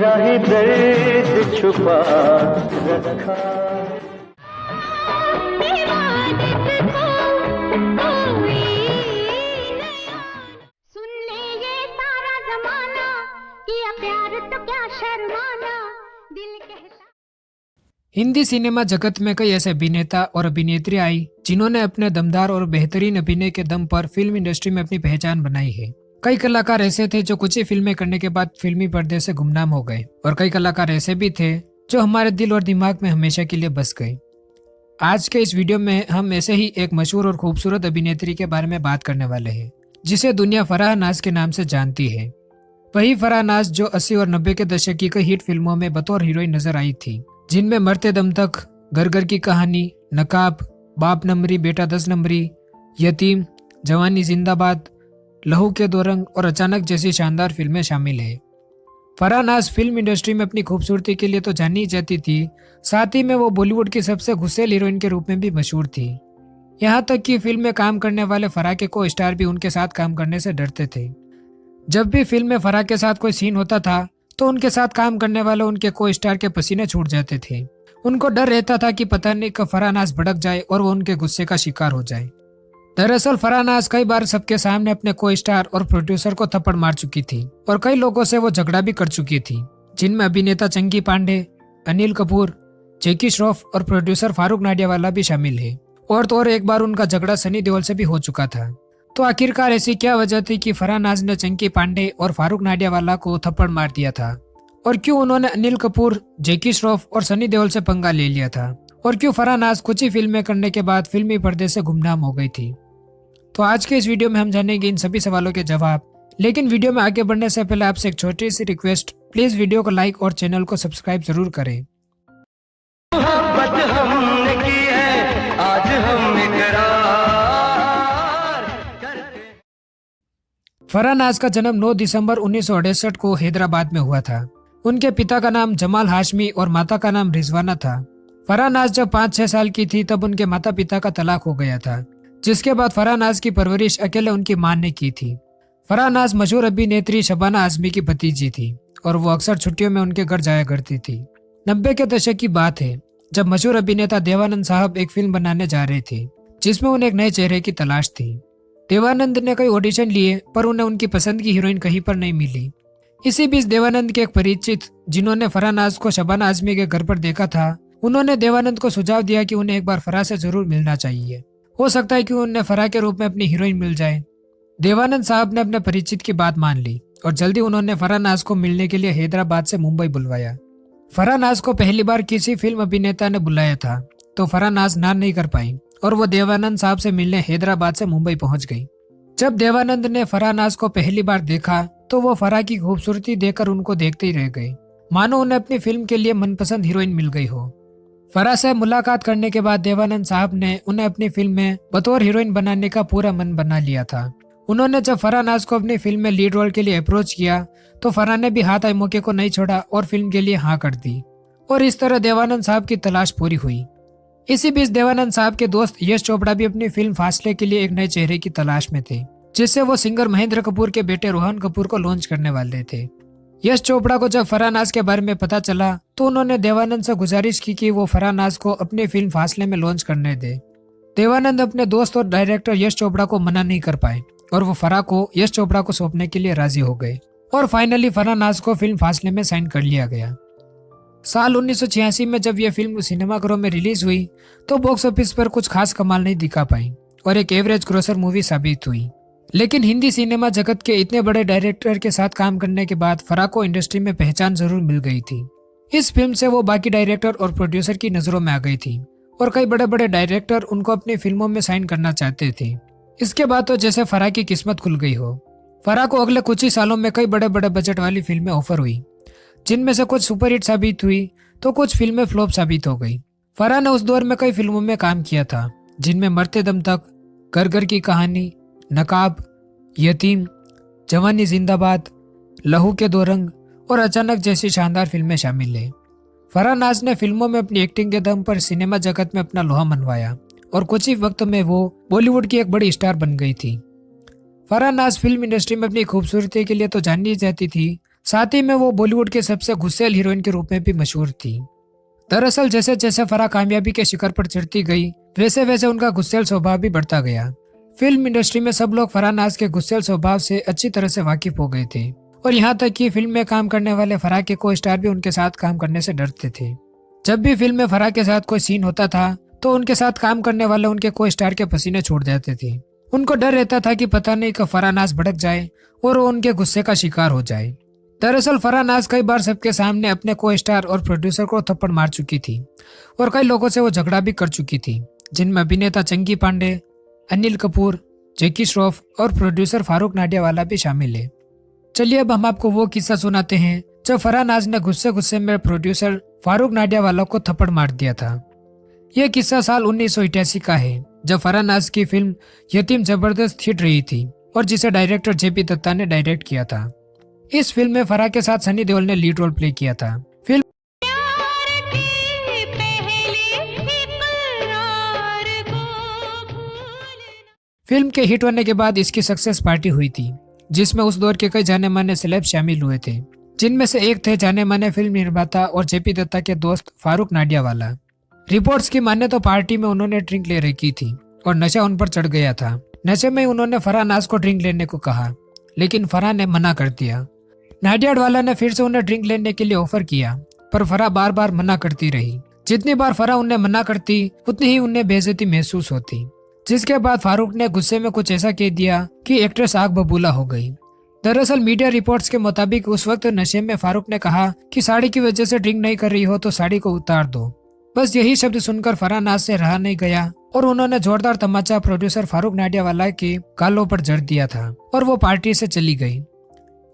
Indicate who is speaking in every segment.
Speaker 1: मेरा ही दर्द छुपा रखा।
Speaker 2: सुन ले ये सारा जमाना, किया प्यार तो क्या शर्माना, दिल कहता।
Speaker 3: हिंदी सिनेमा जगत में कई ऐसे अभिनेता और अभिनेत्री आई जिन्होंने अपने दमदार और बेहतरीन अभिनय के दम पर फिल्म इंडस्ट्री में अपनी पहचान बनाई है। कई कलाकार ऐसे थे जो कुछ ही फिल्में करने के बाद फिल्मी पर्दे से गुमनाम हो गए और कई कलाकार ऐसे भी थे जो हमारे दिल और दिमाग में हमेशा के लिए बस गए। आज के इस वीडियो में हम ऐसे ही एक मशहूर और खूबसूरत अभिनेत्री के बारे में बात करने वाले हैं जिसे दुनिया फराह नाज के नाम से जानती है। वही फराह नाज जो 80 और 90 के दशक की कई हिट फिल्मों में बतौर हीरोइन नजर आई थी, जिनमें मरते दम तक, घर घर की कहानी, नकाब, बाप नंबरी बेटा 10 नंबरी, यतीम, जवानी जिंदाबाद, लहू के दो रंग और अचानक जैसी शानदार फिल्में शामिल है। फराह नाज फिल्म इंडस्ट्री में अपनी खूबसूरती के लिए तो जानी जाती थी, साथ ही में वो बॉलीवुड की सबसे गुस्सेल हीरोइन के रूप में भी मशहूर थी। यहाँ तक कि फिल्म में काम करने वाले फराह के को स्टार भी उनके साथ काम करने से डरते थे। जब भी फिल्म में फराह के साथ कोई सीन होता था तो उनके साथ काम करने वाले उनके को स्टार के पसीने छूट जाते थे। उनको डर रहता था कि पता नहीं कब फराह नाज भड़क जाए और वो उनके गुस्से का शिकार हो जाए। दरअसल फराह नाज कई बार सबके सामने अपने को स्टार और प्रोड्यूसर को थप्पड़ मार चुकी थी और कई लोगों से वो झगड़ा भी कर चुकी थी, जिनमें अभिनेता चंकी पांडे, अनिल कपूर, जैकी श्रॉफ और प्रोड्यूसर फारूक नाडियावाला भी शामिल है। और तो और एक बार उनका झगड़ा सनी देओल से भी हो चुका था। तो आखिरकार ऐसी क्या वजह थी कि फराह नाज ने चंकी पांडे और फारूक नाडियावाला को थप्पड़ मार दिया था, और क्यों उन्होंने अनिल कपूर, जैकी श्रॉफ और सनी देओल से पंगा ले लिया था, और क्यों फराह नाज कुछ ही फिल्में करने के बाद फिल्मी पर्दे से गुमनाम हो गई थी। तो आज के इस वीडियो में हम जानेंगे इन सभी सवालों के जवाब। लेकिन वीडियो में आगे बढ़ने से पहले आपसे एक छोटी सी रिक्वेस्ट, प्लीज वीडियो को लाइक और चैनल को सब्सक्राइब जरूर करें। फराह नाज का जन्म 9 दिसंबर 1968 को हैदराबाद में हुआ था। उनके पिता का नाम जमाल हाशमी और माता का नाम रिजवाना था। फराह नाज जब 5-6 साल की थी तब उनके माता पिता का तलाक हो गया था, जिसके बाद फराह नाज की परवरिश अकेले उनकी मां ने की थी। फराह नाज मशहूर अभिनेत्री शबाना आजमी की भतीजी थी और वो अक्सर छुट्टियों में उनके घर जाया करती थी। 90 के दशक की बात है जब मशहूर अभिनेता देवानंद साहब एक फिल्म बनाने जा रहे थे जिसमें उन्हें एक नए चेहरे की तलाश थी। देवानंद ने कई ऑडिशन लिए पर उन्हें उनकी पसंद की हीरोइन कहीं पर नहीं मिली। इसी बीच देवानंद के एक परिचित जिन्होंने फराह नाज को शबाना आजमी के घर पर देखा था, उन्होंने देवानंद को सुझाव दिया कि उन्हें एक बार फराह से जरूर मिलना चाहिए, हो सकता है कि उन्हें फराह के रूप में अपनी हीरोइन मिल जाए। देवानंद साहब ने अपने परिचित की बात मान ली और जल्दी उन्होंने फराह नाज को मिलने के लिए हैदराबाद से मुंबई बुलवाया। फराह नाज को पहली बार किसी फिल्म अभिनेता ने बुलाया था तो फराह नाज ना नहीं कर पाई और वो देवानंद साहब से मिलने हैदराबाद से मुंबई पहुंच गई। जब देवानंद ने फराह नाज को पहली बार देखा तो वो फराह की खूबसूरती देखकर उनको देखते ही रह गए, मानो उन्हें अपनी फिल्म के लिए मनपसंद हीरोइन मिल गई हो। फराह से मुलाकात करने के बाद देवानंद साहब ने उन्हें अपनी फिल्म में बतौर हीरोइन बनाने का पूरा मन बना लिया था। उन्होंने जब फराह नाज को अपनी फिल्म में लीड रोल के लिए अप्रोच किया तो फराह ने भी हाथ आए मौके को नहीं छोड़ा और फिल्म के लिए हाँ कर दी, और इस तरह देवानंद साहब की तलाश पूरी हुई। इसी बीच देवानंद साहब के दोस्त यश चोपड़ा भी अपनी फिल्म फासले के लिए एक नए चेहरे की तलाश में थे, जिससे वो सिंगर महेंद्र कपूर के बेटे रोहन कपूर को लॉन्च करने वाले थे। यश चोपड़ा को जब फराह नाज के बारे में पता चला तो उन्होंने देवानंद से गुजारिश की कि वो फराह नाज को अपनी फिल्म फासले में लॉन्च करने दे। देवानंद अपने दोस्त और डायरेक्टर यश चोपड़ा को मना नहीं कर पाए और वो फराह को यश चोपड़ा को सौंपने के लिए राजी हो गए और फाइनली फराह नाज को फिल्म फासले में साइन कर लिया गया। साल 1986 में जब यह फिल्म सिनेमाघरों में रिलीज हुई तो बॉक्स ऑफिस पर कुछ खास कमाल नहीं दिखा पाई और एक एवरेज ग्रोसर मूवी साबित हुई। लेकिन हिंदी सिनेमा जगत के इतने बड़े डायरेक्टर के साथ काम करने के बाद फराह को इंडस्ट्री में पहचान जरूर मिल गई थी। इस फिल्म से वो बाकी डायरेक्टर और प्रोड्यूसर की नजरों में आ गई थी और कई बड़े बड़े डायरेक्टर उनको अपनी फिल्मों में साइन करना चाहते थे। इसके बाद तो जैसे फराह की किस्मत खुल गई हो। फराह को अगले कुछ ही सालों में कई बड़े बड़े बजट वाली फिल्में ऑफर हुई, जिनमें से कुछ सुपरहिट साबित हुई तो कुछ फिल्में फ्लॉप साबित हो गई। फराह ने उस दौर में कई फिल्मों में काम किया था, जिनमें मरते दम तक, घर घर की कहानी, नकाब, यतीम, जवानी जिंदाबाद, लहू के दो रंग और अचानक जैसी शानदार फिल्में शामिल हैं। फराह नाज ने फिल्मों में अपनी एक्टिंग के दम पर सिनेमा जगत में अपना लोहा मनवाया और कुछ ही वक्त में वो बॉलीवुड की एक बड़ी स्टार बन गई थी। फराह नाज फिल्म इंडस्ट्री में अपनी खूबसूरती के लिए तो जानी जाती थी, साथ ही में वो बॉलीवुड के सबसे गुस्सैल हीरोइन के रूप में भी मशहूर थी। दरअसल जैसे जैसे फराह कामयाबी के शिखर पर चढ़ती गई, वैसे वैसे उनका गुस्सैल स्वभाव भी बढ़ता गया। फिल्म इंडस्ट्री में सब लोग फराह नाज के गुस्सैल स्वभाव से अच्छी तरह से वाकिफ हो गए थे और यहाँ तक कि फिल्म में काम करने वाले फराह के को स्टार भी उनके साथ काम करने से डरते थे। जब भी फिल्म में फराह के साथ कोई सीन होता था तो उनके साथ काम करने वाले उनके को स्टार के पसीने छोड़ जाते थे। उनको डर रहता था कि पता नहीं कब फराह नाज भड़क जाए और वो उनके गुस्से का शिकार हो जाए। दरअसल फराह नाज कई बार सबके सामने अपने को स्टार और प्रोड्यूसर को थप्पड़ मार चुकी थी और कई लोगों से वो झगड़ा भी कर चुकी थी, जिनमें अभिनेता चंकी पांडे, अनिल कपूर, जैकी श्रॉफ और प्रोड्यूसर फारूक नाडियावाला भी शामिल है। चलिए अब हम आपको वो किस्सा सुनाते हैं जब फराह नाज ने गुस्से गुस्से में प्रोड्यूसर फारूक नाडियावाला को थप्पड़ मार दिया था। यह किस्सा साल 1988 का है जब फराह नाज की फिल्म यतीम जबरदस्त हिट रही थी और जिसे डायरेक्टर जेपी दत्ता ने डायरेक्ट किया था। इस फिल्म में फराह के साथ सनी देओल ने लीड रोल प्ले किया था। फिल्म के हिट होने के बाद इसकी सक्सेस पार्टी हुई थी जिसमें उस दौर के कई जाने माने सेलेब शामिल हुए थे, जिनमें से एक थे जाने माने फिल्म निर्माता और जेपी दत्ता के दोस्त फारूक नाडियावाला। रिपोर्ट्स की माने तो पार्टी में उन्होंने ड्रिंक ले रखी थी और नशा उन पर चढ़ गया था। नशे में उन्होंने फराह नाज को ड्रिंक लेने को कहा लेकिन फराह ने मना कर दिया। नाडियाडवाला ने फिर से उन्हें ड्रिंक लेने के लिए ऑफर किया पर फराह बार बार मना करती रही। जितनी बार फराह उन्हें मना करती उतनी ही उन्हें बेइज्जती महसूस होती, जिसके बाद फारूक ने गुस्से में कुछ ऐसा कह दिया कि एक्ट्रेस आग बबूला हो गई। दरअसल मीडिया रिपोर्ट्स के मुताबिक उस वक्त नशे में फारूक ने कहा कि साड़ी की वजह से ड्रिंक नहीं कर रही हो तो साड़ी को उतार दो। बस यही शब्द सुनकर फराह नाज से रहा नहीं गया और उन्होंने जोरदार तमाचा प्रोड्यूसर फारूक नाडियावाला के गालों पर जड़ दिया था और वो पार्टी से चली गई।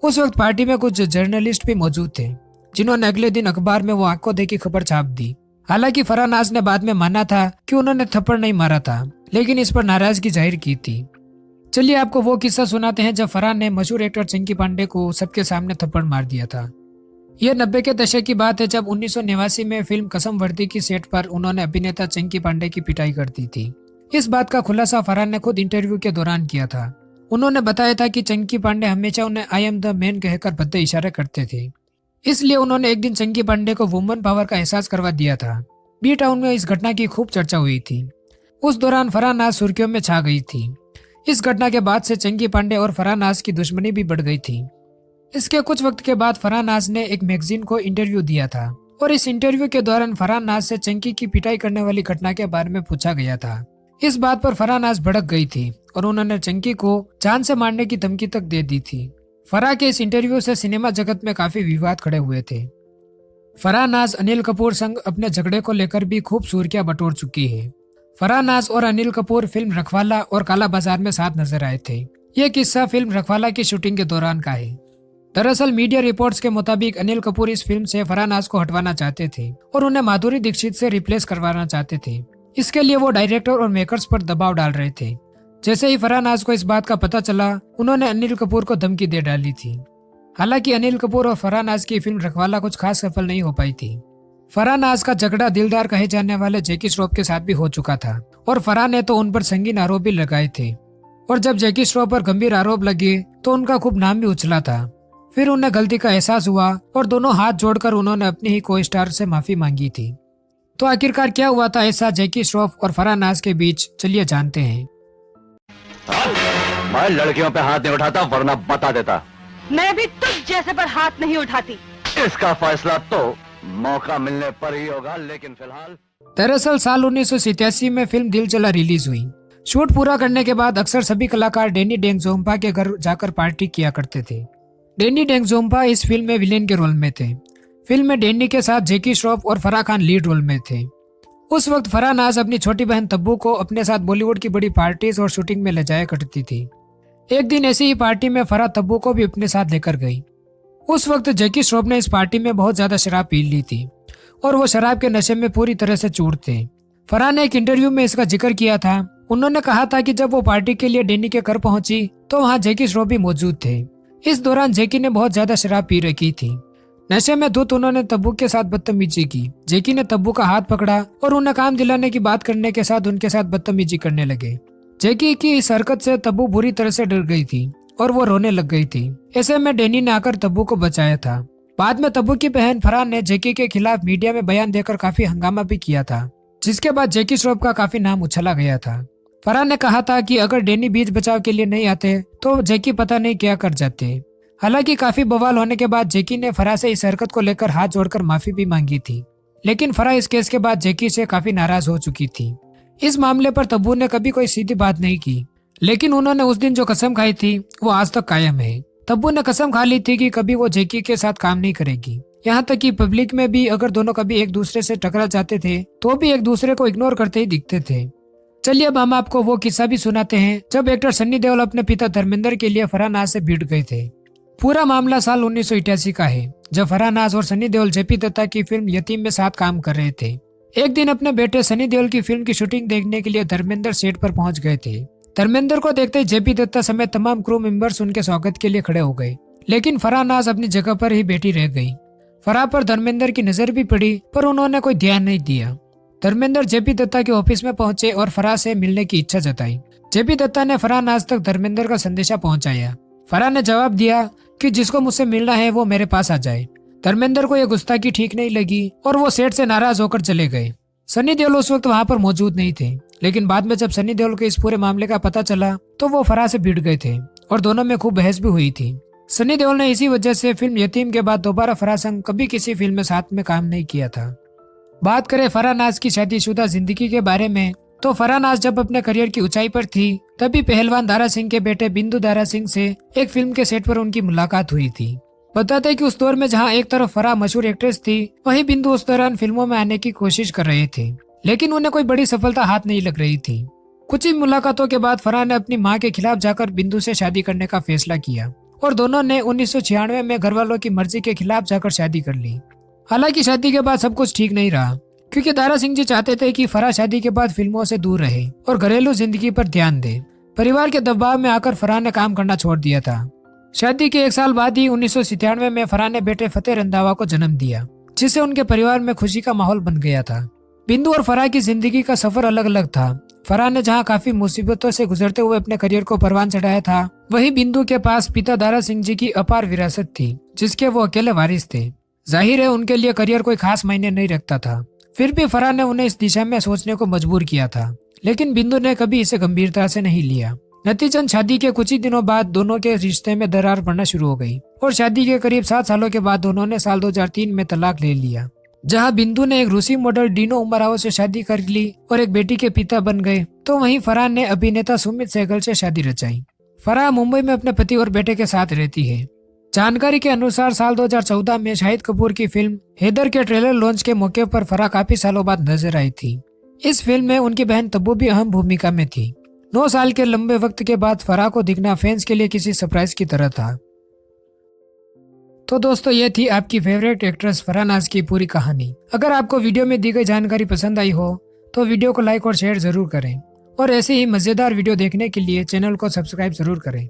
Speaker 3: उस वक्त पार्टी में कुछ जर्नलिस्ट भी मौजूद थे जिन्होंने अगले दिन अखबार में वो आंखों देखी खबर छाप दी। हालांकि फराह नाज ने बाद में माना था कि उन्होंने थप्पड़ नहीं मारा था, लेकिन इस पर नाराजगी जाहिर की थी। चलिए आपको वो किस्सा सुनाते हैं जब फराह ने मशहूर एक्टर चंकी पांडे को सबके सामने थप्पड़ मार दिया था। यह 90 के दशक की बात है जब 1989 में फिल्म कसम वर्दी की सेट पर उन्होंने अभिनेता चंकी पांडे की पिटाई कर दी थी। इस बात का खुलासा फराह ने खुद इंटरव्यू के दौरान किया था। उन्होंने बताया था कि चंकी पांडे हमेशा उन्हें आई एम द मैन कहकर भद्दे इशारे करते थे, इसलिए उन्होंने एक दिन चंकी पांडे को वुमन पावर का एहसास करवा दिया था। बी टाउन में इस घटना की खूब चर्चा हुई थी। उस दौरान फराह नाज सुर्खियों में छा गई थी। इस घटना के बाद से चंकी पांडे और फराह नाज की दुश्मनी भी बढ़ गई थी। इसके कुछ वक्त के बाद फराह नाज ने एक मैगजीन को इंटरव्यू दिया था और इस इंटरव्यू के दौरान फराह नाज से चंकी की पिटाई करने वाली घटना के बारे में पूछा गया था। इस बात पर फराह नाज भड़क गई थी और उन्होंने चंकी को जान से मारने की धमकी तक दे दी थी। फराह के इस इंटरव्यू से सिनेमा जगत में काफी विवाद खड़े हुए थे। फराह नाज अनिल कपूर संग अपने झगड़े को लेकर भी खूब सुर्खियां बटोर चुकी है। फराह नाज और अनिल कपूर फिल्म रखवाला और काला बाजार में साथ नजर आए थे। यह किस्सा फिल्म रखवाला की शूटिंग के दौरान का है। दरअसल मीडिया रिपोर्ट्स के मुताबिक अनिल कपूर इस फिल्म से फराह नाज को हटवाना चाहते थे और उन्हें माधुरी दीक्षित से रिप्लेस करवाना चाहते थे। इसके लिए वो डायरेक्टर और मेकर्स पर दबाव डाल रहे थे। जैसे ही फराह नाज को इस बात का पता चला, उन्होंने अनिल कपूर को धमकी दे डाली थी। हालांकि अनिल कपूर और फराह नाज की फिल्म रखवाला कुछ खास सफल नहीं हो पाई थी। फराह नाज का झगड़ा दिलदार कहे जाने वाले जैकी श्रॉफ के साथ भी हो चुका था और फराह ने तो उन पर संगीन आरोप भी लगाए थे और जब जैकी श्रॉफ पर गंभीर आरोप लगे तो उनका खूब नाम भी उछला था। फिर उन्हें गलती का एहसास हुआ और दोनों हाथ जोड़कर उन्होंने अपनी ही को स्टार से माफी मांगी थी। तो आखिरकार क्या हुआ था ऐसा जैकी श्रॉफ और फराह नाज के बीच, चलिए जानते हैं।
Speaker 4: मैं लड़कियों पे हाथ नहीं उठाता वरना बता देता।
Speaker 5: मैं भी तुझ जैसे पर हाथ नहीं उठाती।
Speaker 4: इसका फैसला तो मौका मिलने पर ही होगा, लेकिन फिलहाल।
Speaker 3: दरअसल साल 1987 में फिल्म दिल जला रिलीज हुई। शूट पूरा करने के बाद अक्सर सभी कलाकार डैनी डेंगजोम्पा के घर जाकर पार्टी किया करते थे। डैनी डेंगजोम्पा इस फिल्म में विलेन के रोल में थे। फिल्म में डैनी के साथ जैकी श्रॉफ और फराह खान लीड रोल में थे। उस वक्त फराह नाज अपनी छोटी बहन तब्बू को अपने साथ बॉलीवुड की बड़ी पार्टीज और शूटिंग में ले जाया करती थी। एक दिन ऐसी ही पार्टी में फराह तब्बू को भी अपने साथ लेकर गई। उस वक्त जैकी श्रॉफ ने इस पार्टी में बहुत ज्यादा शराब पी ली थी और वो शराब के नशे में पूरी तरह से चूर थे। फराह ने एक इंटरव्यू में इसका जिक्र किया था। उन्होंने कहा था कि जब वो पार्टी के लिए डैनी के घर पहुंची तो वहाँ जैकी श्रॉफ भी मौजूद थे। इस दौरान जैकी ने बहुत ज्यादा शराब पी रखी थी। नशे में धुत उन्होंने तब्बू के साथ बदतमीजी की। जैकी ने तब्बू का हाथ पकड़ा और उन्हें काम दिलाने की बात करने के साथ उनके साथ बदतमीजी करने लगे। जैकी की इस हरकत से तब्बू बुरी तरह से डर गई थी और वो रोने लग गई थी। ऐसे में डैनी ने आकर तब्बू को बचाया था। बाद में तब्बू की बहन फरहान ने जैकी के खिलाफ मीडिया में बयान देकर काफी हंगामा भी किया था, जिसके बाद जैकी श्रॉफ का काफी नाम उछला गया था। फरहान ने कहा था कि अगर डैनी बीच बचाव के लिए नहीं आते तो जैकी पता नहीं क्या कर जाते। हालांकि काफी बवाल होने के बाद जैकी ने फराह से इस हरकत को लेकर हाथ जोड़कर माफी भी मांगी थी, लेकिन फराह इस केस के बाद जैकी से काफी नाराज हो चुकी थी। इस मामले पर तब्बू ने कभी कोई सीधी बात नहीं की, लेकिन उन्होंने उस दिन जो कसम खाई थी वो आज तक कायम है। तब्बू ने कसम खा ली थी कि कभी वो जैकी के साथ काम नहीं करेगी। यहाँ तक कि पब्लिक में भी अगर दोनों कभी एक दूसरे से टकरा जाते थे तो भी एक दूसरे को इग्नोर करते ही दिखते थे। चलिए अब हम आपको वो किस्सा भी सुनाते हैं जब एक्टर सन्नी देओल अपने पिता धर्मेंद्र के लिए फरहान नाज से भिड़ गए थे। पूरा मामला साल 1988 का है, जब फरहान नाज और सन्नी देओल जेपी दत्ता की फिल्म यतीम में साथ काम कर रहे थे। एक दिन अपने बेटे सन्नी देओल की फिल्म की शूटिंग देखने के लिए धर्मेंद्र सेट पर पहुंच गए थे। धर्मेंद्र को देखते ही जेपी दत्ता समेत तमाम क्रू मेंबर्स उनके स्वागत के लिए खड़े हो गए, लेकिन फरहान नाज अपनी जगह पर ही बैठी रह गई। फराह पर धर्मेंद्र की नजर भी पड़ी पर उन्होंने कोई ध्यान नहीं दिया। धर्मेंद्र जेपी दत्ता के ऑफिस में पहुंचे और फराह से मिलने की इच्छा जताई। जेपी दत्ता ने फरहान नाज तक धर्मेंद्र का संदेशा पहुंचाया। फराह ने जवाब दिया कि जिसको मुझसे मिलना है वो मेरे पास आ जाए। धर्मेंद्र को यह गुस्ताखी ठीक नहीं लगी और वो सेट से नाराज होकर चले गए। सन्नी देओल उस वक्त वहां पर मौजूद नहीं थे, लेकिन बाद में जब सन्नी देओल को इस पूरे मामले का पता चला तो वो फराह से भिड़ गए थे और दोनों में खूब बहस भी हुई थी। सन्नी देओल ने इसी वजह से फिल्म यतीम के बाद दोबारा फराह संग कभी किसी फिल्म में साथ में काम नहीं किया था। बात करें फराह नाज की शादीशुदा जिंदगी के बारे में तो फराह नाज जब अपने करियर की ऊंचाई पर थी तभी पहलवान दारा सिंह के बेटे बिंदु दारा सिंह से एक फिल्म के सेट पर उनकी मुलाकात हुई थी। बताते हैं कि उस दौर में जहां एक तरफ फराह मशहूर एक्ट्रेस थी, वहीं बिंदु उस दौरान फिल्मों में आने की कोशिश कर रहे थे, लेकिन उन्हें कोई बड़ी सफलता हाथ नहीं लग रही थी। कुछ ही मुलाकातों के बाद फराह ने अपनी मां के खिलाफ जाकर बिंदु से शादी करने का फैसला किया और दोनों ने 1996 में घर वालों की मर्जी के खिलाफ जाकर शादी कर ली। हालांकि शादी के बाद सब कुछ ठीक नहीं रहा, क्योंकि दारा सिंह जी चाहते थे कि फराह शादी के बाद फिल्मों से दूर रहे और घरेलू जिंदगी पर ध्यान दे। परिवार के दबाव में आकर फराह ने काम करना छोड़ दिया था। शादी के 1 साल बाद ही 1997 में फराह ने बेटे फतेह रंधावा को जन्म दिया, जिससे उनके परिवार में खुशी का माहौल बन गया था। बिंदु और फराह की जिंदगी का सफर अलग अलग था। फराह ने जहां काफी मुसीबतों से गुजरते हुए अपने करियर को परवान चढ़ाया था, वहीं बिंदु के पास पिता दारा सिंह जी की अपार विरासत थी, जिसके वो अकेले वारिस थे। जाहिर है उनके लिए करियर कोई खास मायने नहीं रखता था, फिर भी फराह ने उन्हें इस दिशा में सोचने को मजबूर किया था, लेकिन बिंदु ने कभी इसे गंभीरता से नहीं लिया। नतीजन शादी के कुछ ही दिनों बाद दोनों के रिश्ते में दरार पड़ना शुरू हो गई और शादी के करीब 7 सालों के बाद दोनों ने साल 2003 में तलाक ले लिया। जहां बिंदु ने एक रूसी मॉडल डीनो उमराव से शादी कर ली और एक बेटी के पिता बन गए, तो वहीं फराह ने अभिनेता सुमित सहगल से शादी रचाई। फराह मुंबई में अपने पति और बेटे के साथ रहती है। जानकारी के अनुसार साल 2014 में शाहिद कपूर की फिल्म हैदर के ट्रेलर लॉन्च के मौके पर फराह काफी सालों बाद नजर आई थी। इस फिल्म में उनकी बहन तब्बू भी अहम भूमिका में थी। 9 साल के लंबे वक्त के बाद फराह को दिखना फैंस के लिए किसी सरप्राइज की तरह था। तो दोस्तों ये थी आपकी फेवरेट एक्ट्रेस फराह नाज की पूरी कहानी। अगर आपको वीडियो में दी गई जानकारी पसंद आई हो तो वीडियो को लाइक और शेयर जरूर करें और ऐसे ही मजेदार वीडियो देखने के लिए चैनल को सब्सक्राइब जरूर करें।